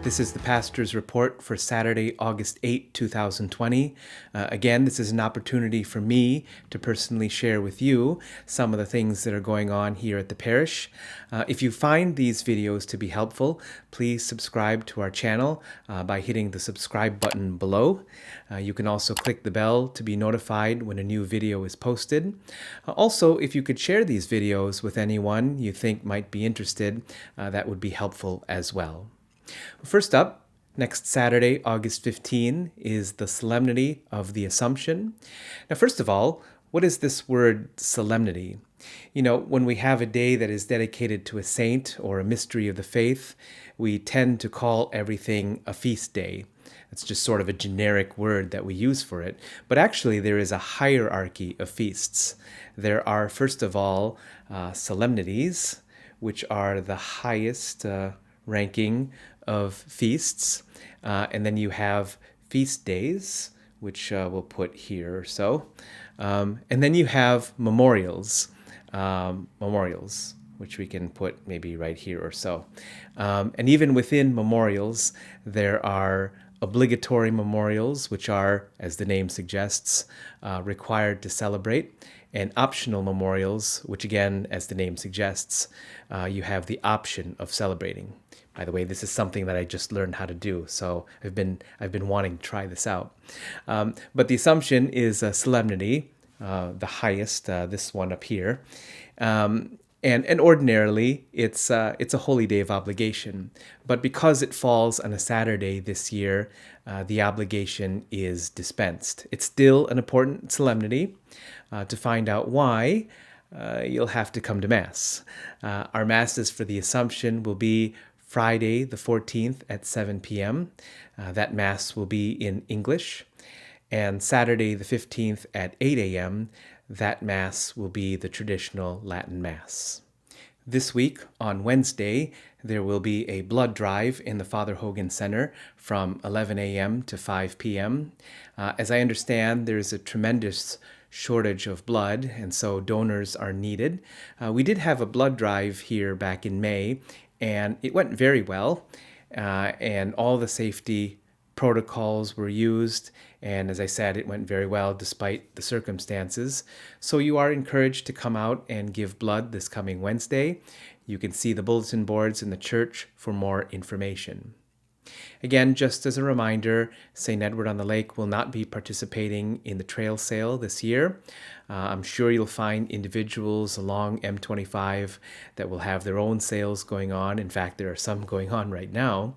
This is the pastor's report for Saturday, August 8, 2020. Again, this is an opportunity for me to personally share with you some of the things that are going on here at the parish. If you find these videos to be helpful, please subscribe to our channel by hitting the subscribe button below. You can also click the bell to be notified when a new video is posted. Also, if you could share these videos with anyone you think might be interested, that would be helpful as well. First up, next Saturday, August 15, is the Solemnity of the Assumption. Now, first of all, what is this word solemnity? You know, when we have a day that is dedicated to a saint or a mystery of the faith, we tend to call everything a feast day. It's just sort of a generic word that we use for it. But actually, there is a hierarchy of feasts. There are, first of all, solemnities, which are the highest ranking of feasts, and then you have feast days, which we'll put here or so, and then you have memorials, which we can put maybe right here or so. And even within memorials, there are obligatory memorials, which are, as the name suggests, required to celebrate, and optional memorials, which again, as the name suggests, you have the option of celebrating. By the way, this is something that I just learned how to do, so I've been wanting to try this out. But the Assumption is a solemnity, the highest, this one up here. And ordinarily, it's a holy day of obligation. But because it falls on a Saturday this year, the obligation is dispensed. It's still an important solemnity. To find out why, you'll have to come to Mass. Our Masses for the Assumption will be Friday the 14th at 7 p.m. That Mass will be in English. And Saturday the 15th at 8 a.m., that Mass will be the traditional Latin Mass. This week, on Wednesday, there will be a blood drive in the Father Hogan Center from 11 a.m. to 5 p.m. As I understand, there's a tremendous shortage of blood, and so donors are needed. We did have a blood drive here back in May, and it went very well, and all the safety protocols were used, and as I said, it went very well despite the circumstances. So you are encouraged to come out and give blood this coming Wednesday. You can see the bulletin boards in the church for more information. Again, just as a reminder, St. Edward on the Lake will not be participating in the trail sale this year. I'm sure you'll find individuals along M25 that will have their own sales going on. In fact, there are some going on right now.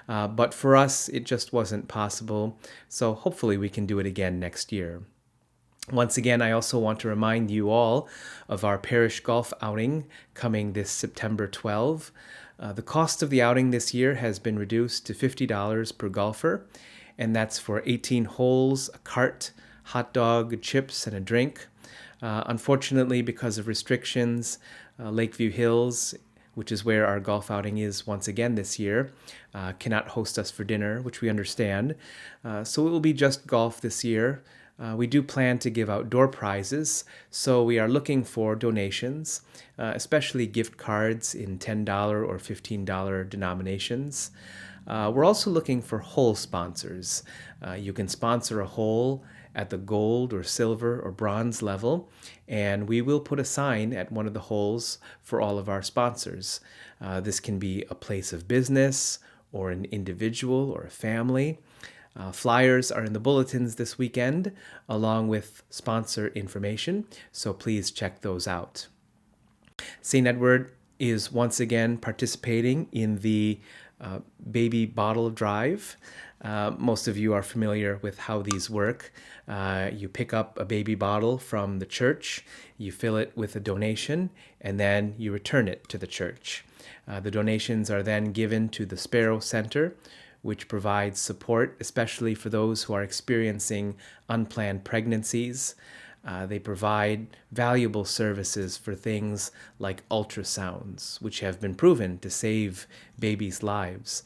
But for us, it just wasn't possible. So hopefully we can do it again next year. Once again, I also want to remind you all of our parish golf outing coming this September 12. The cost of the outing this year has been reduced to $50 per golfer, and that's for 18 holes, a cart, hot dog, chips, and a drink. Unfortunately, because of restrictions, Lakeview Hills, which is where our golf outing is once again this year, cannot host us for dinner, which we understand. So it will be just golf this year. We do plan to give out door prizes, so we are looking for donations, especially gift cards in $10 or $15 denominations. We're also looking for hole sponsors. You can sponsor a hole at the gold or silver or bronze level, and we will put a sign at one of the holes for all of our sponsors. This can be a place of business or an individual or a family. Flyers are in the bulletins this weekend, along with sponsor information, so please check those out. St. Edward is once again participating in the baby bottle drive. Most of you are familiar with how these work. You pick up a baby bottle from the church, you fill it with a donation, and then you return it to the church. The donations are then given to the Sparrow Center, which provides support, especially for those who are experiencing unplanned pregnancies. They provide valuable services for things like ultrasounds, which have been proven to save babies' lives,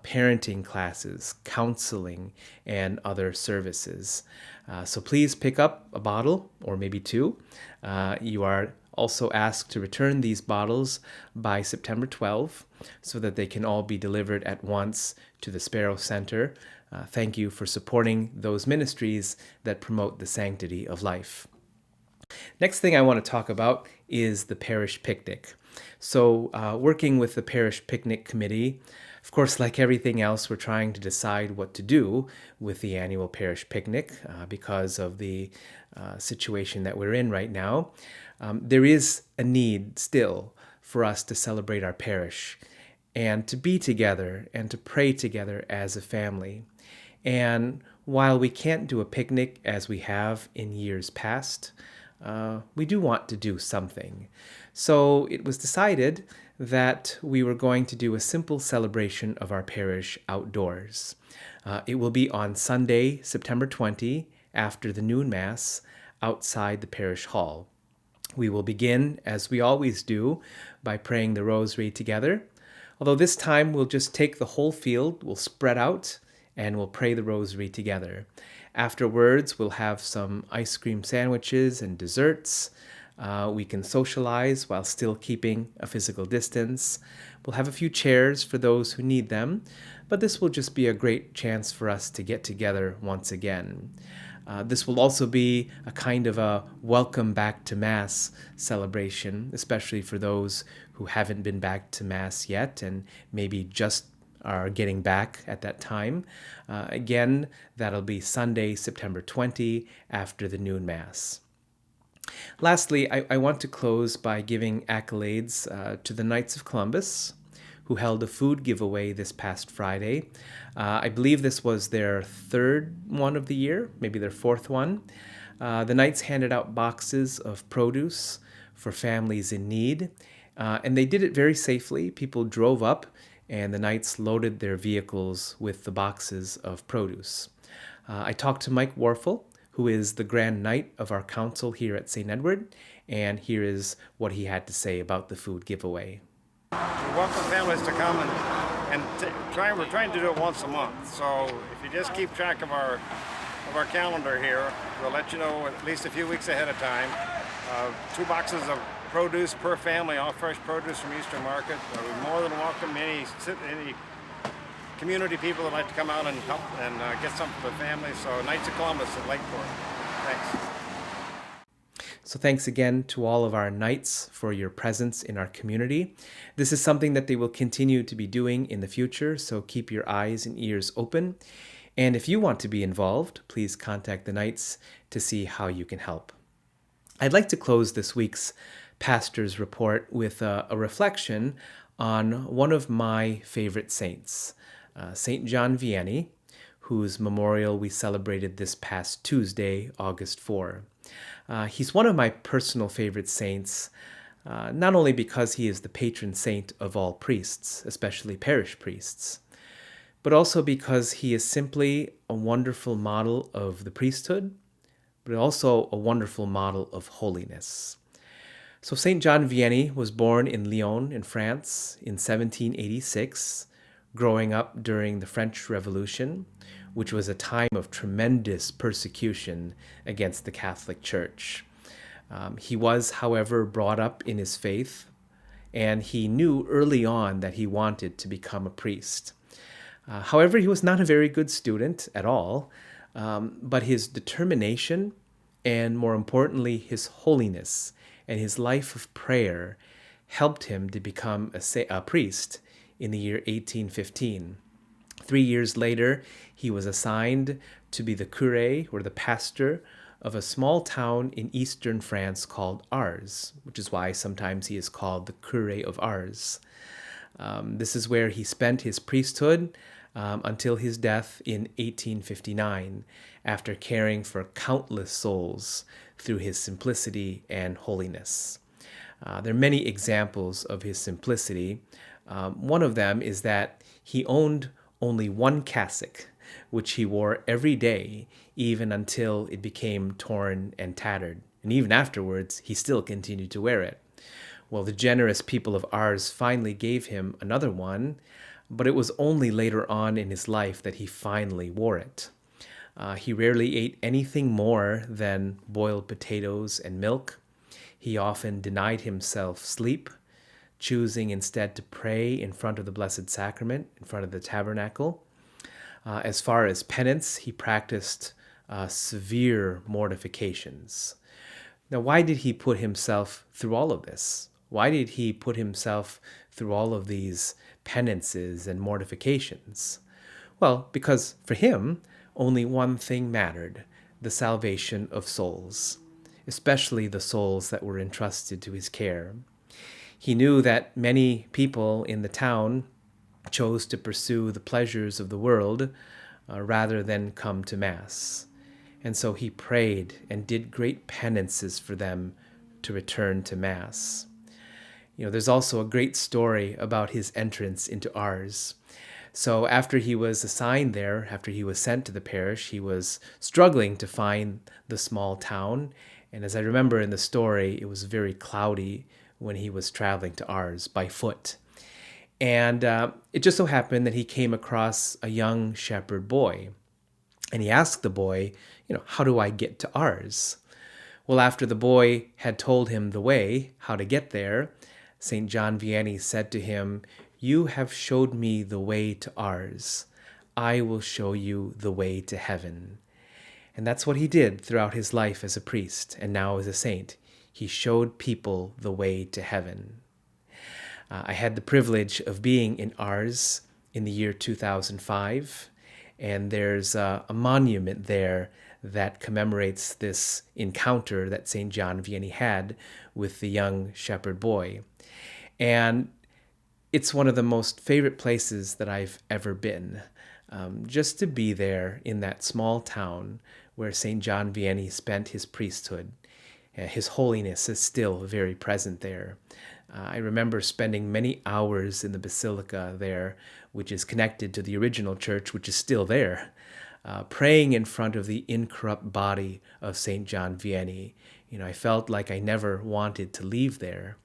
parenting classes, counseling, and other services. So please pick up a bottle or maybe two. You are also ask to return these bottles by September 12 so that they can all be delivered at once to the Sparrow Center. Thank you for supporting those ministries that promote the sanctity of life. Next thing I want to talk about is the parish picnic. So, working with the parish picnic committee, of course, like everything else, we're trying to decide what to do with the annual parish picnic because of the situation that we're in right now. There is a need still for us to celebrate our parish and to be together and to pray together as a family. And while we can't do a picnic as we have in years past, we do want to do something. So it was decided that we were going to do a simple celebration of our parish outdoors. It will be on Sunday, September 20, after the noon Mass, outside the parish hall. We will begin, as we always do, by praying the rosary together. Although this time we'll just take the whole field, we'll spread out, and we'll pray the rosary together. Afterwards, we'll have some ice cream sandwiches and desserts. We can socialize while still keeping a physical distance. We'll have a few chairs for those who need them, but this will just be a great chance for us to get together once again. This will also be a kind of a welcome back to Mass celebration, especially for those who haven't been back to Mass yet and maybe just are getting back at that time. Again, that'll be Sunday, September 20, after the noon Mass. Lastly, I want to close by giving accolades to the Knights of Columbus, who held a food giveaway this past Friday. I believe this was their third one of the year, maybe their fourth one. The Knights handed out boxes of produce for families in need, and they did it very safely. People drove up, and the Knights loaded their vehicles with the boxes of produce. I talked to Mike Warfel, who is the Grand Knight of our council here at St. Edward, and here is what he had to say about the food giveaway. We welcome families to come and we're trying to do it once a month. So if you just keep track of our calendar here, we'll let you know at least a few weeks ahead of time. 2 boxes of produce per family, all fresh produce from Eastern Market. We're more than welcome any community people that like to come out and help and get something for the family. So Knights of Columbus at Lakeport. Thanks. So thanks again to all of our Knights for your presence in our community. This is something that they will continue to be doing in the future, so keep your eyes and ears open. And if you want to be involved, please contact the Knights to see how you can help. I'd like to close this week's pastor's report with a reflection on one of my favorite saints, St. John Vianney, whose memorial we celebrated this past Tuesday, August 4. He's one of my personal favorite saints, not only because he is the patron saint of all priests, especially parish priests, but also because he is simply a wonderful model of the priesthood, but also a wonderful model of holiness. So St. John Vianney was born in Lyon in France in 1786, growing up during the French Revolution, which was a time of tremendous persecution against the Catholic Church. He was, however, brought up in his faith, and he knew early on that he wanted to become a priest. However, he was not a very good student at all, but his determination and, more importantly, his holiness and his life of prayer helped him to become a priest in the year 1815. 3 years later, he was assigned to be the curé, or the pastor, of a small town in eastern France called Ars, which is why sometimes he is called the curé of Ars. This is where he spent his priesthood until his death in 1859, after caring for countless souls through his simplicity and holiness. There are many examples of his simplicity. One of them is that he owned only one cassock, which he wore every day, even until it became torn and tattered. And even afterwards, he still continued to wear it. Well, the generous people of Ars finally gave him another one, but it was only later on in his life that he finally wore it. He rarely ate anything more than boiled potatoes and milk. He often denied himself sleep, choosing instead to pray in front of the Blessed Sacrament, in front of the tabernacle. As far as penance, he practiced severe mortifications. Now, why did he put himself through all of this? Why did he put himself through all of these penances and mortifications? Well, because for him, only one thing mattered: the salvation of souls, especially the souls that were entrusted to his care. He knew that many people in the town chose to pursue the pleasures of the world rather than come to Mass. And so he prayed and did great penances for them to return to Mass. There's also a great story about his entrance into Ars. So after he was assigned there, after he was sent to the parish, he was struggling to find the small town. And as I remember in the story, it was very cloudy when he was traveling to Ars by foot. And it just so happened that he came across a young shepherd boy. And he asked the boy, how do I get to Ars? Well, after the boy had told him the way, how to get there, St. John Vianney said to him, "You have showed me the way to Ars. I will show you the way to heaven." And that's what he did throughout his life as a priest and now as a saint. He showed people the way to heaven. I had the privilege of being in Ars in the year 2005, and there's a monument there that commemorates this encounter that St. John Vianney had with the young shepherd boy. And it's one of the most favorite places that I've ever been. Just to be there in that small town where St. John Vianney spent his priesthood. His holiness is still very present there. I remember spending many hours in the basilica there, which is connected to the original church, which is still there, praying in front of the incorrupt body of St. John Vianney. I felt like I never wanted to leave there.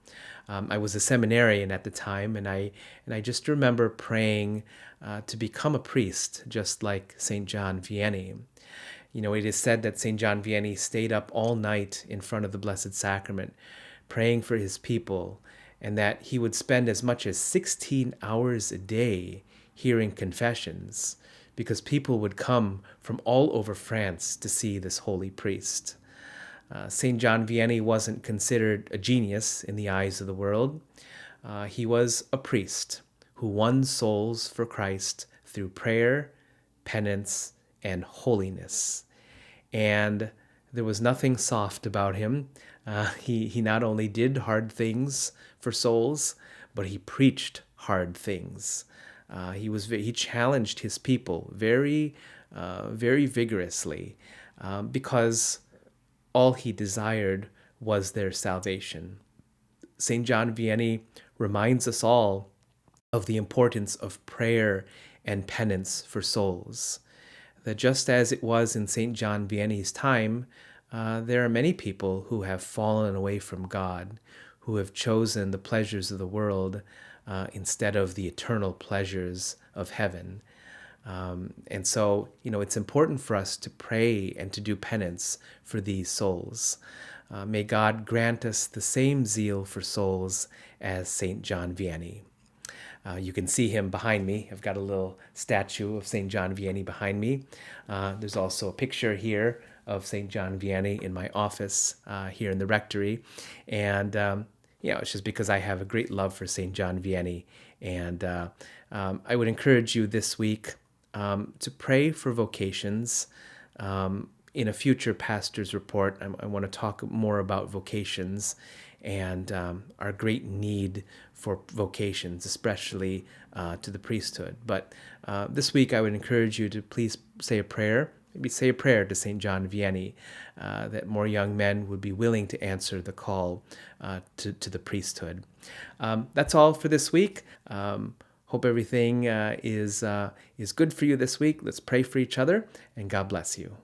I was a seminarian at the time, and I just remember praying to become a priest, just like St. John Vianney. It is said that St. John Vianney stayed up all night in front of the Blessed Sacrament, praying for his people, and that he would spend as much as 16 hours a day hearing confessions, because people would come from all over France to see this holy priest. St. John Vianney wasn't considered a genius in the eyes of the world. He was a priest who won souls for Christ through prayer, penance, and holiness. And there was nothing soft about him. He not only did hard things for souls, but he preached hard things. He challenged his people very vigorously because all he desired was their salvation. St. John Vianney reminds us all of the importance of prayer and penance for souls. That just as it was in St. John Vianney's time, there are many people who have fallen away from God, who have chosen the pleasures of the world instead of the eternal pleasures of heaven. And so, it's important for us to pray and to do penance for these souls. May God grant us the same zeal for souls as St. John Vianney. You can see him behind me. I've got a little statue of St. John Vianney behind me. There's also a picture here of St. John Vianney in my office here in the rectory. And, it's just because I have a great love for St. John Vianney. And I would encourage you this week to pray for vocations. In a future pastor's report, I want to talk more about vocations and our great need for vocations, especially to the priesthood. But this week, I would encourage you to please say a prayer. Maybe say a prayer to St. John Vianney, that more young men would be willing to answer the call to the priesthood. That's all for this week. Hope everything is good for you this week. Let's pray for each other, and God bless you.